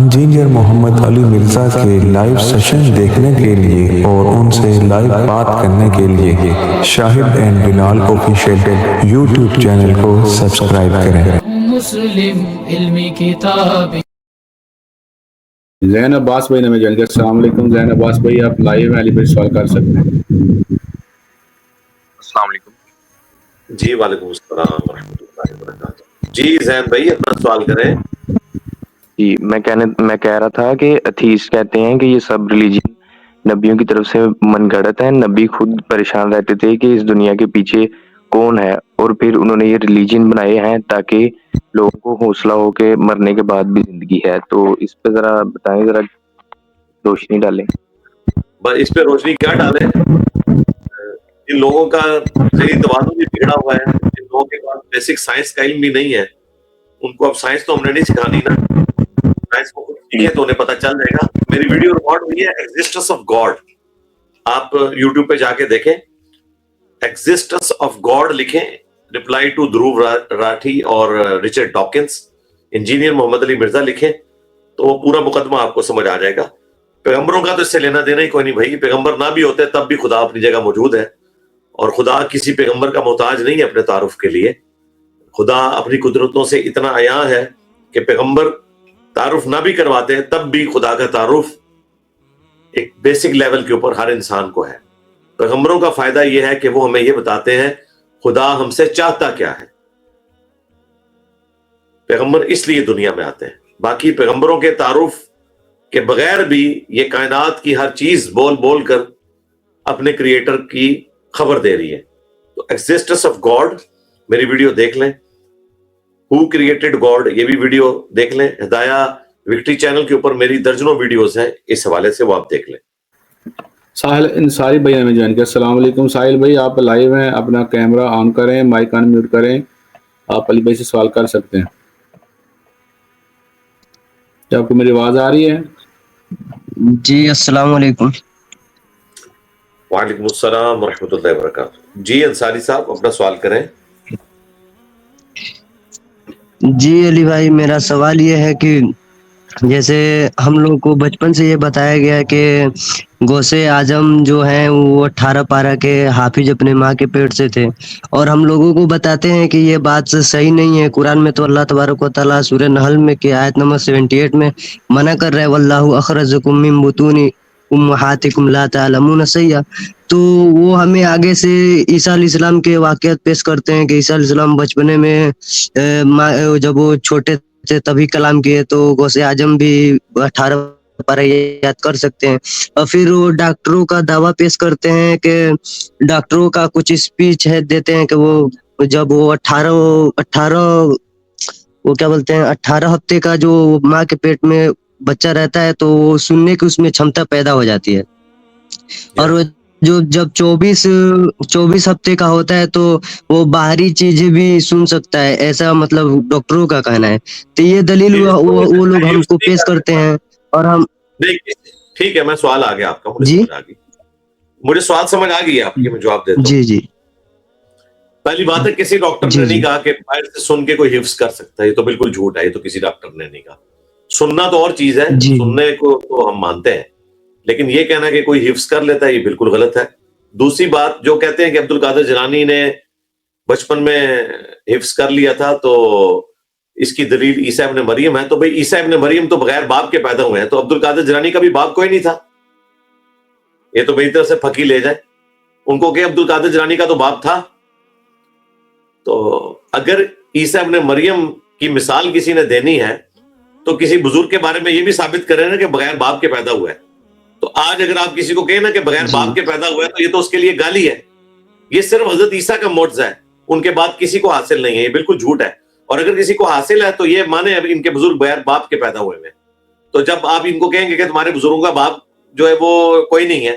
Engineer محمد علی مرزا کے live session دیکھنے کے لیے اور ان سے لائیو بات کرنے کے لیے Shahid and Bilal official YouTube channel کو سبسکرائب کریں۔ مسلم علمی کتاب زین عباس بھائی نے میں جان کے السلام علیکم۔ زین عباس بھائی آپ لائیو ہیں، علی بھائی سوال کر سکتے ہیں۔ السلام علیکم۔ جی وعلیکم السلام ورحمۃ اللہ وبرکاتہ۔ جی زین بھائی اپنا سوال کریں۔ جی میں کہہ رہا تھا کہ اتھیسٹ کہتے ہیں کہ یہ سب ریلیجن نبیوں کی طرف سے من گھڑت ہیں۔ نبی خود پریشان رہتے تھے کہ اس دنیا کے پیچھے کون ہے، اور پھر انہوں نے یہ ریلیجن بنائے ہیں تاکہ لوگوں کو حوصلہ ہو کہ مرنے کے بعد بھی زندگی ہے۔ تو اس پہ ذرا بتائیں، ذرا روشنی ڈالیں۔ بس اس پہ روشنی کیا ڈالیں؟ ان لوگوں کا ذہنی توازن بھی بگڑا ہوا ہے، ان لوگوں کے پاس بیسک سائنس کا علم بھی نہیں ہے۔ ان کو اب سائنس تو ہم نے نہیں سکھانی نا، سائنس کو خود سیکھیں تو انہیں پتہ چل جائے گا۔ میری ویڈیو ریکارڈ ہوئی ہے ایگزسٹنس آف گاڈ، آپ یوٹیوب پہ جا کے دیکھیں، ایگزسٹنس آف گاڈ لکھیں، ریپلائی ٹو دھروو راٹھی اور رچرڈ ڈاکنس، انجینئر محمد علی مرزا لکھیں تو وہ پورا مقدمہ آپ کو سمجھ آ جائے گا۔ پیغمبروں کا تو اس سے لینا دینا ہی کوئی نہیں بھائی، پیغمبر نہ بھی ہوتے تب بھی خدا اپنی جگہ موجود ہے، اور خدا کسی پیغمبر کا محتاج نہیں ہے اپنے تعارف کے لیے۔ خدا اپنی قدرتوں سے اتنا عیاں ہے کہ پیغمبر تعارف نہ بھی کرواتے تب بھی خدا کا تعارف ایک بیسک لیول کے اوپر ہر انسان کو ہے۔ پیغمبروں کا فائدہ یہ ہے کہ وہ ہمیں یہ بتاتے ہیں خدا ہم سے چاہتا کیا ہے۔ پیغمبر اس لیے دنیا میں آتے ہیں، باقی پیغمبروں کے تعارف کے بغیر بھی یہ کائنات کی ہر چیز بول بول کر اپنے کریٹر کی خبر دے رہی ہے۔ تو ایگزسٹنس آف گاڈ میری ویڈیو دیکھ لیں، ہو کریٹڈ گاڈ یہ بھی ویڈیو دیکھ لیں، ہدایہ وکٹری چینل کے اوپر میری درجنوں ویڈیوز ہیں اس حوالے سے، وہ آپ دیکھ لیں۔ ساحل انصاری بھائی نے جان کے السلام علیکم۔ ساحل بھائی آپ لائیو ہیں، اپنا کیمرہ آن کریں، مائک آن میوٹ کریں، آپ علی بھائی سے سوال کر سکتے ہیں۔ کیا آپ کو میری آواز آ رہی ہے؟ جی السلام علیکم۔ وعلیکم السلام ورحمۃ اللہ وبرکاتہ۔ جی انصاری صاحب اپنا سوال کریں۔ جی علی بھائی میرا سوال یہ ہے کہ جیسے ہم لوگ کو بچپن سے یہ بتایا گیا کہ غوث اعظم جو ہیں وہ 18 پارہ کے حافظ اپنے ماں کے پیٹ سے تھے، اور ہم لوگوں کو بتاتے ہیں کہ یہ بات صحیح نہیں ہے۔ قرآن میں تو اللہ تبارک و تعالیٰ سورہ نحل میں کہ آیت نمبر 78 میں منع کر رہے واللہ اخرجکم من بطون امہاتکم لا تعلمون شیئا۔ تو وہ ہمیں آگے سے عیسیٰ علیہ السلام کے واقعات پیش کرتے ہیں کہ عیسیٰ علیہ السلام بچپنے میں جب وہ چھوٹے تھے تبھی کلام کیے، تو غوث اعظم بھی 18 پارہ یاد کر سکتے ہیں۔ اور پھر وہ ڈاکٹروں کا دعویٰ پیش کرتے ہیں کہ ڈاکٹروں کا کچھ اسپیچ ہے دیتے ہیں کہ وہ جب وہ 18 وہ کیا بولتے ہیں 18 ہفتے کا جو ماں کے پیٹ میں بچہ رہتا ہے تو وہ سننے کی اس میں چھمتا پیدا ہو جاتی ہے، اور جو جب 24 ہفتے کا ہوتا ہے تو وہ باہری چیزیں بھی سن سکتا ہے، ایسا مطلب ڈاکٹروں کا کہنا ہے۔ تو یہ دلیل وہ لوگ ہم کو پیش کرتے ہیں، اور ہم ٹھیک ہے، میں سوال آ گیا آپ کا، جی مجھے سوال سمجھ آ گئی ہے آپ کی، میں جواب دیتا ہوں۔ جی جی پہلی بات ہے کسی ڈاکٹر نے نہیں کہا کہ باہر سے سن کے کوئی حفظ کر سکتا ہے، یہ تو بالکل جھوٹ ہے، یہ تو کسی ڈاکٹر نے نہیں کہا۔ سننا تو اور چیز ہے، سننے کو تو ہم مانتے ہیں، لیکن یہ کہنا کہ کوئی حفظ کر لیتا ہے یہ بالکل غلط ہے۔ دوسری بات جو کہتے ہیں کہ عبد القادر جیلانی نے بچپن میں حفظ کر لیا تھا تو اس کی دلیل عیسیٰ ابن مریم ہے، تو بھئی عیسیٰ ابن مریم تو بغیر باپ کے پیدا ہوئے ہیں، تو عبد القادر جیلانی کا بھی باپ کوئی نہیں تھا، یہ تو میری طرف سے پھکی لے جائے۔ ان کو کہ عبد القادر جیلانی کا تو باپ تھا، تو اگر عیسیٰ ابن مریم کی مثال کسی نے دینی ہے تو کسی بزرگ کے بارے میں یہ بھی ثابت کرے نا کہ بغیر باپ کے پیدا ہوا ہے۔ تو آج اگر آپ کسی کو کہیں نا کہ بغیر باپ کے پیدا ہوا ہے تو یہ تو اس کے لیے گالی ہے۔ یہ صرف حضرت عیسیٰ کا معجزہ ہے، ان کے بعد کسی کو حاصل نہیں ہے، یہ بالکل جھوٹ ہے۔ اور اگر کسی کو حاصل ہے تو یہ مانے اب ان کے بزرگ بغیر باپ کے پیدا ہوئے ہیں، تو جب آپ ان کو کہیں گے کہ تمہارے بزرگوں کا باپ جو ہے وہ کوئی نہیں ہے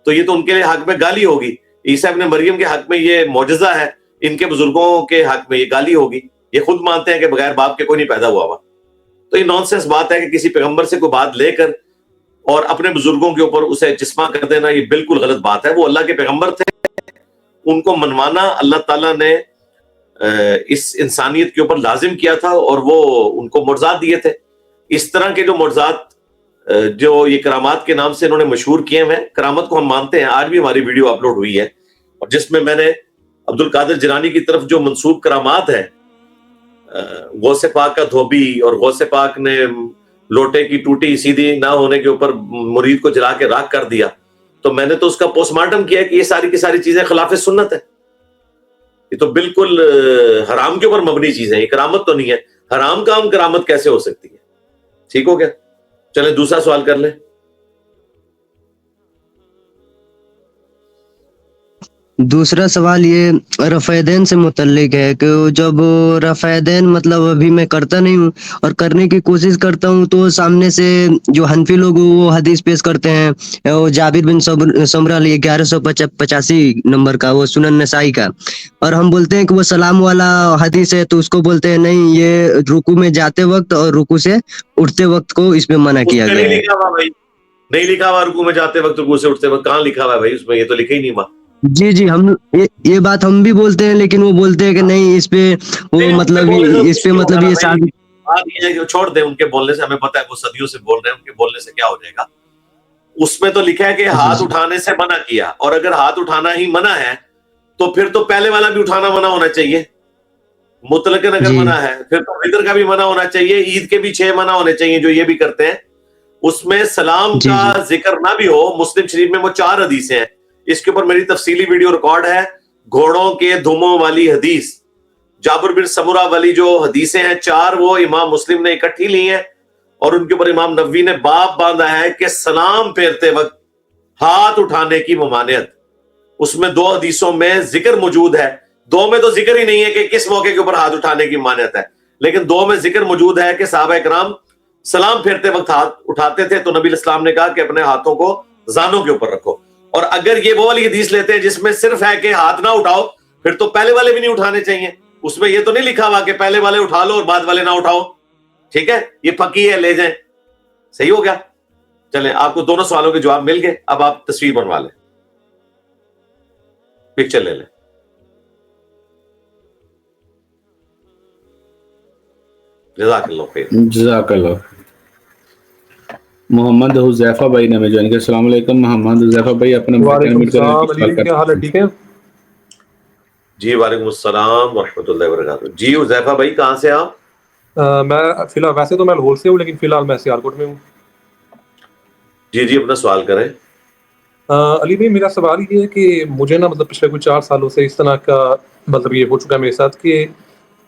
تو یہ تو ان کے حق میں گالی ہوگی۔ عیسیٰ ابن مریم کے حق میں یہ معجزہ ہے، ان کے بزرگوں کے حق میں یہ گالی ہوگی۔ یہ خود مانتے ہیں کہ بغیر باپ کے کوئی نہیں پیدا ہوا ہوا۔ تو یہ نان سینس بات ہے کہ کسی پیغمبر سے کوئی بات لے کر اور اپنے بزرگوں کے اوپر اسے جسمہ کر دینا، یہ بالکل غلط بات ہے۔ وہ اللہ کے پیغمبر تھے، ان کو منوانا اللہ تعالیٰ نے اس انسانیت کے اوپر لازم کیا تھا، اور وہ ان کو معجزات دیے تھے۔ اس طرح کے جو معجزات جو یہ کرامات کے نام سے انہوں نے مشہور کیے ہیں، کرامت کو ہم مانتے ہیں، آج بھی ہماری ویڈیو اپلوڈ ہوئی ہے اور جس میں نے عبد القادر جیلانی کی طرف جو منسوب کرامات ہے، غوث پاک کا دھوبی اور غوث پاک نے لوٹے کی ٹوٹی سیدھی نہ ہونے کے اوپر مرید کو جلا کے راکھ کر دیا، تو میں نے تو اس کا پوسٹ مارٹم کیا کہ یہ ساری کی ساری چیزیں خلاف سنت ہے، یہ تو بالکل حرام کے اوپر مبنی چیزیں ہیں، یہ کرامت تو نہیں ہے، حرام کام کرامت کیسے ہو سکتی ہے؟ ٹھیک ہو گیا؟ چلیں دوسرا سوال کر لیں۔ دوسرا سوال یہ رفع دین سے متعلق ہے کہ جب رفع دین مطلب ابھی میں کرتا نہیں ہوں اور کرنے کی کوشش کرتا ہوں تو سامنے سے جو حنفی لوگ وہ حدیث پیش کرتے ہیں، وہ جابر بن سمرہ 1185 نمبر کا، وہ سنن نسائی کا، اور ہم بولتے ہیں کہ وہ سلام والا حدیث ہے، تو اس کو بولتے ہیں نہیں، یہ رکوع میں جاتے وقت اور رکوع سے اٹھتے وقت کو اس میں منع کیا گیا ہے۔ نہیں لکھا ہوا رکوع میں جاتے وقت، رکوع سے اٹھتے وقت، کہاں لکھا ہوا ہے بھائی؟ اس میں یہ تو لکھا ہی نہیں ہوا۔ جی ہم یہ بات ہم بھی بولتے ہیں، لیکن وہ بولتے ہیں کہ نہیں، اس پہ وہ مطلب اس پہ مطلب یہ ثابت، چھوڑ دیں ان کے بولنے سے، ہمیں پتہ ہے وہ صدیوں سے بول رہے ہیں، ان کے بولنے سے کیا ہو جائے گا۔ اس میں تو لکھا ہے کہ ہاتھ اٹھانے سے منع کیا، اور اگر ہاتھ اٹھانا ہی منع ہے تو پھر تو پہلے والا بھی اٹھانا منع ہونا چاہیے، مطلقاً اگر منع ہے پھر تو وطر کا بھی منع ہونا چاہیے، عید کے بھی 6 منع ہونے چاہیے جو یہ بھی کرتے ہیں۔ اس میں سلام کا ذکر نہ بھی ہو، مسلم شریف میں وہ 4 حدیثیں ہیں، اس کے اوپر میری تفصیلی ویڈیو ریکارڈ ہے، گھوڑوں کے دھموں والی حدیث، جابر بن سمرہ والی جو حدیثیں ہیں 4، وہ امام مسلم نے اکٹھی لی ہیں، اور ان کے اوپر امام نووی نے باب باندھا ہے کہ سلام پھیرتے وقت ہاتھ اٹھانے کی ممانعت۔ اس میں 2 حدیثوں میں ذکر موجود ہے، 2 میں تو ذکر ہی نہیں ہے کہ کس موقع کے اوپر ہاتھ اٹھانے کی ممانعت ہے، لیکن 2 میں ذکر موجود ہے کہ صحابہ کرام سلام پھیرتے وقت ہاتھ اٹھاتے تھے، تو نبی اسلام نے کہا کہ اپنے ہاتھوں کو زانوں کے اوپر رکھو۔ اور اگر یہ وہ والی حدیث لیتے ہیں جس میں صرف ہے کہ ہاتھ نہ اٹھاؤ، پھر تو پہلے والے بھی نہیں اٹھانے چاہیے، اس میں یہ تو نہیں لکھا ہوا کہ پہلے والے اٹھا لو اور بعد والے نہ اٹھاؤ، ٹھیک ہے؟ یہ پکی ہے، لے جائیں۔ صحیح ہو گیا؟ چلیں، آپ کو دونوں سوالوں کے جواب مل گئے، اب آپ تصویر بنوا لیں، پکچر لے لیں۔ جزاک اللہ خیر۔ جزاک اللہ۔ محمد حذیفہ بھائی نے ہمیں جوائن کیا۔ السلام علیکم محمد حذیفہ بھائی، اپنے وعلیکم السلام علی، کیا حال ہے؟ ٹھیک ہے جی وعلیکم السلام ورحمۃ اللہ وبرکاتہ۔ جی حذیفہ بھائی، کہاں سے آپ؟ میں فی الحال، ویسے تو میں لاہور سے ہوں، لیکن فی الحال میں سیالکوٹ میں ہوں۔ جی اپنا سوال کریں۔ علی بھائی، میرا سوال یہ ہے کہ مجھے نا مطلب پچھلے 4 سالوں سے اس طرح کا مطلب یہ ہو چکا ہے میرے ساتھ کہ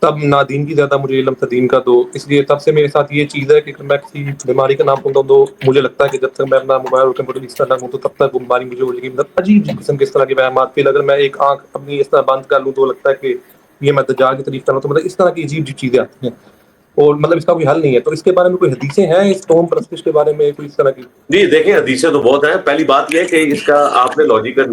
تب نادین کی زیادہ مجھے علم تھا دین کا، تو اس لیے تب سے میرے ساتھ یہ چیز ہے کہ میں کسی بیماری کا نام سنتا ہوں تو مجھے لگتا ہے کہ جب تک میں اپنا موبائل اور کمپیوٹر اس طرح ہوں تو تب تک وہ بیماری مجھے ہو جائے گی۔ مطلب عجیب قسم کے اس طرح کے وہمات پھر اگر میں ایک آنکھ اپنی اس طرح بند کر لوں تو لگتا ہے کہ یہ میں دجال کی تعریف کر رہا ہوں، تو مطلب اس طرح کی عجیب چیزیں آتی ہیں اور مطلب اس کا کوئی حل نہیں ہے۔ تو اس کے بارے میں کوئی حدیثیں ہیں اس قوم پرستش کے بارے میں، کوئی اس طرح کی؟ جی دیکھیں، حدیثیں تو بہت ہیں۔ پہلی بات یہ ہے کہ اس کا آپ نے لاجیکل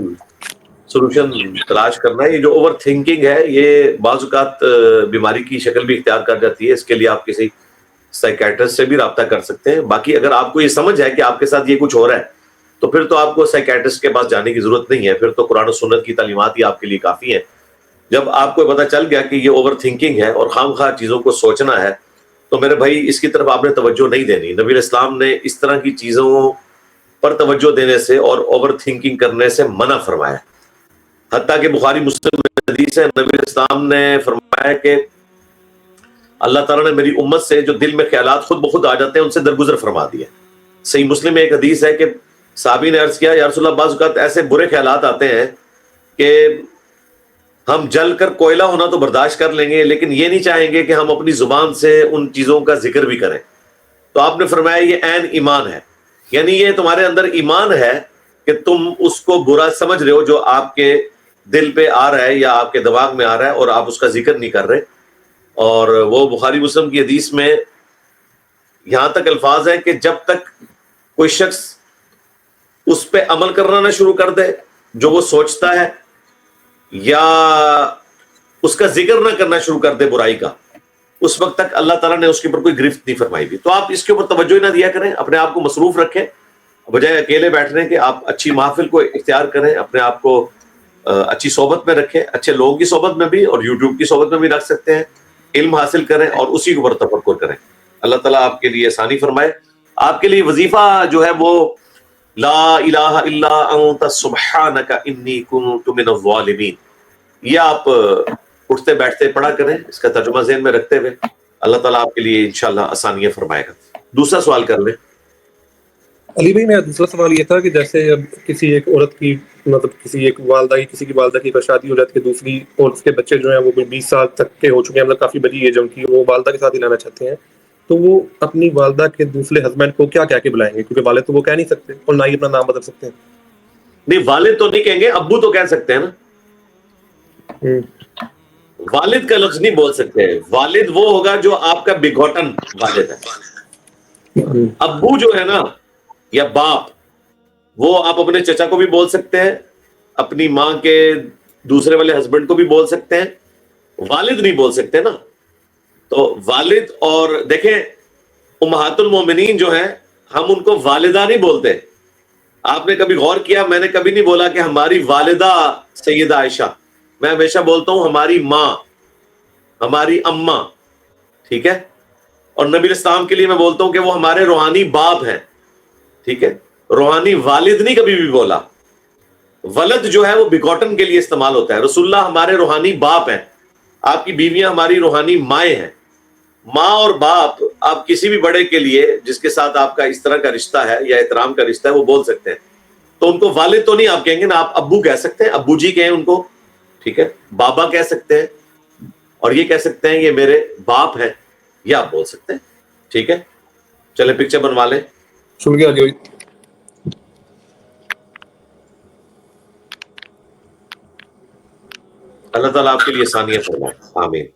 سولوشن تلاش کرنا ہے۔ یہ جو اوور تھنکنگ ہے یہ بعض اوقات بیماری کی شکل بھی اختیار کر جاتی ہے، اس کے لیے آپ کسی سائیکیٹرسٹ سے بھی رابطہ کر سکتے ہیں۔ باقی اگر آپ کو یہ سمجھ ہے کہ آپ کے ساتھ یہ کچھ ہو رہا ہے تو پھر تو آپ کو سائیکیٹرسٹ کے پاس جانے کی ضرورت نہیں ہے، پھر تو قرآن و سنت کی تعلیمات ہی آپ کے لیے کافی ہیں۔ جب آپ کو پتہ چل گیا کہ یہ اوور تھنکنگ ہے اور خام خواہ چیزوں کو سوچنا ہے، تو میرے بھائی اس کی طرف آپ نے توجہ نہیں دینی۔ نبی اسلام نے اس طرح کی چیزوں پر توجہ دینے سے اور اوور تھنکنگ کرنے سے منع فرمایا، حتیٰ کہ بخاری مسلم میں حدیث ہے، نبی اسلام نے فرمایا کہ اللہ تعالیٰ نے میری امت سے جو دل میں خیالات خود بخود آ جاتے ہیں ان سے درگزر فرما دیا۔ صحیح مسلم میں ایک حدیث ہے کہ صحابی نے عرض کیا، یا رسول اللہ، بعض اوقات ایسے برے خیالات آتے ہیں کہ ہم جل کر کوئلہ ہونا تو برداشت کر لیں گے، لیکن یہ نہیں چاہیں گے کہ ہم اپنی زبان سے ان چیزوں کا ذکر بھی کریں۔ تو آپ نے فرمایا یہ عین ایمان ہے، یعنی یہ تمہارے اندر ایمان ہے کہ تم اس کو برا سمجھ رہے ہو جو آپ کے دل پہ آ رہا ہے یا آپ کے دماغ میں آ رہا ہے، اور آپ اس کا ذکر نہیں کر رہے۔ اور وہ بخاری مسلم کی حدیث میں یہاں تک الفاظ ہیں کہ جب تک کوئی شخص اس پہ عمل کرنا نہ شروع کر دے جو وہ سوچتا ہے، یا اس کا ذکر نہ کرنا شروع کر دے برائی کا، اس وقت تک اللہ تعالیٰ نے اس کے اوپر کوئی گرفت نہیں فرمائی بھی۔ تو آپ اس کے اوپر توجہ ہی نہ دیا کریں، اپنے آپ کو مصروف رکھیں، بجائے اکیلے بیٹھنے کے آپ اچھی محفل کو اختیار کریں، اپنے آپ کو اچھی صحبت میں رکھیں، اچھے لوگوں کی صحبت میں بھی اور یوٹیوب کی صحبت میں بھی رکھ سکتے ہیں، علم حاصل کریں اور اسی کے اوپر تفکر کریں۔ اللہ تعالیٰ آپ کے لیے آسانی فرمائے. آپ کے لیے وظیفہ جو ہے وہ لا الہ الا انت سبحانک انی کنت من الظالمین، یہ آپ اٹھتے بیٹھتے پڑھا کریں، اس کا ترجمہ ذہن میں رکھتے ہوئے اللہ تعالیٰ آپ کے لیے انشاءاللہ آسانیاں فرمائے گا. دوسرا سوال کر لیں. علی بھائی میرا دوسرا سوال یہ تھا کہ جیسے اب کسی ایک عورت کی مطلب کسی ایک والدہ کسی کی والدہ کی شادی ہو جاتی ہے دوسری، اور اس کے بچے جو ہیں وہ کوئی 20 سال تک کے ہو چکے ہیں، مطلب کافی بڑی ایج ان کی، وہ والدہ کے ساتھ ہی لانا چاہتے ہیں، تو وہ اپنی والدہ کے دوسرے ہسبینڈ کو کیا کہہ کے بلائیں گے؟ کیونکہ والد تو وہ کہہ نہیں سکتے اور نہ ہی اپنا نام بدل سکتے ہیں. نہیں، والد تو نہیں کہیں گے، ابو تو کہہ سکتے ہیں نا. والد کا لفظ نہیں بول سکتے. والد وہ ہوگا جو آپ کا بگوٹن والد ہے. ابو جو ہے نا یا باپ، وہ آپ اپنے چچا کو بھی بول سکتے ہیں، اپنی ماں کے دوسرے والے ہسبینڈ کو بھی بول سکتے ہیں، والد نہیں بول سکتے نا. تو والد، اور دیکھیں امہات المومنین جو ہیں ہم ان کو والدہ نہیں بولتے. آپ نے کبھی غور کیا؟ میں نے کبھی نہیں بولا کہ ہماری والدہ سیدہ عائشہ، میں ہمیشہ بولتا ہوں ہماری ماں، ہماری اماں. ٹھیک ہے؟ اور نبی اسلام کے لیے میں بولتا ہوں کہ وہ ہمارے روحانی باپ ہیں. ٹھیک ہے؟ روحانی والد نہیں کبھی بھی بولا. ولد جو ہے وہ بیگوٹن کے لیے استعمال ہوتا ہے. رسول اللہ ہمارے روحانی باپ ہیں، آپ کی بیویاں ہماری روحانی مائیں ہیں. ماں اور باپ آپ کسی بھی بڑے کے لیے جس کے ساتھ آپ کا اس طرح کا رشتہ ہے یا احترام کا رشتہ ہے وہ بول سکتے ہیں. تو ان کو والد تو نہیں آپ کہیں گے نا، آپ ابو کہہ سکتے ہیں، ابو جی کہیں ان کو. ٹھیک ہے؟ بابا کہہ سکتے ہیں، اور یہ کہہ سکتے ہیں یہ میرے باپ ہیں، یہ آپ بول سکتے ہیں. ٹھیک ہے؟ چلے پکچر بنوا لیں. شکریہ علی بھائی. اللہ تعالیٰ آپ کے لیے آسانیاں فرمائے. آمین.